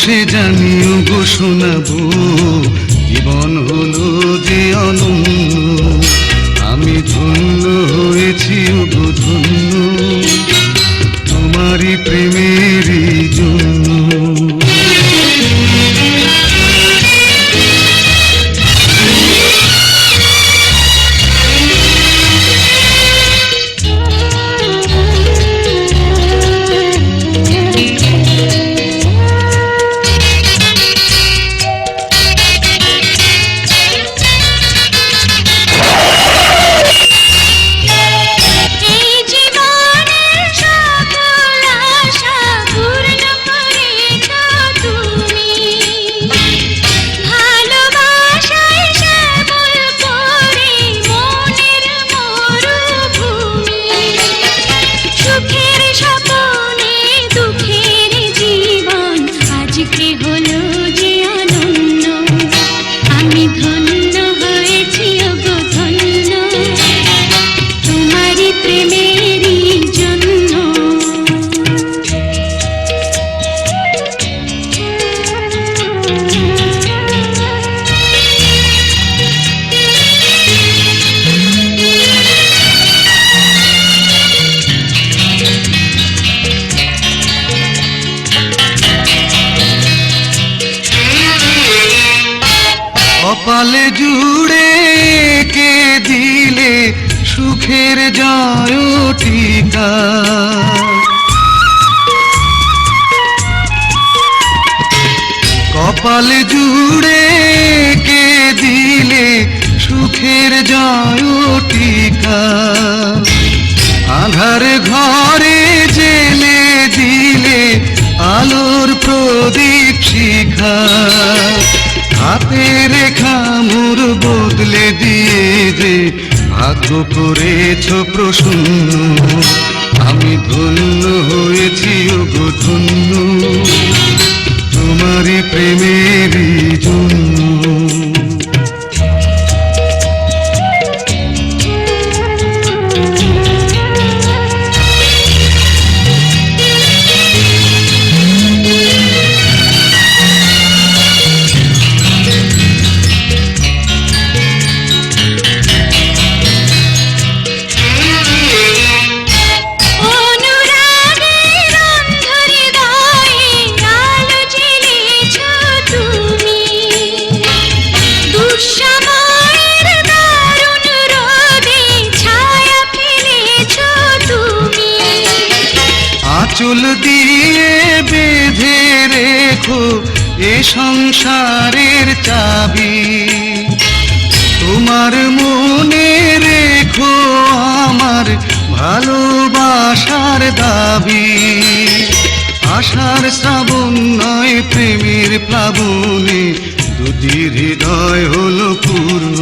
বসে জানিও গো শোনাবো, জীবন হলো যে অনন্য, আমি ধন্য হয়েছি গো ধন্য, তোমারই প্রেমেরই জন্য। কপালে জুড়ে কে দিলে সুখের জয় টিকা, কপালে জুড়ে কে দিলে সুখের জয় টিকা, আধার ঘরে জেলে দিলে আলোর প্রদীপ শিখা, হাতে রেখা মোর বদলে দিয়ে যে ভাগ্য করেছ প্রসন্ন, আমি ধন্য হয়েছি গো ধন্য, তোমারই প্রেমেরই জন্য। চুল দিয়ে বেঁধে রেখো এ সংসারের চাবি, তোমার মনে রেখো আমার ভালোবাসার দাবি, আশার শ্রাবণ নয় প্রেমের প্লাবনে দুটি হৃদয় হলো পূর্ণ।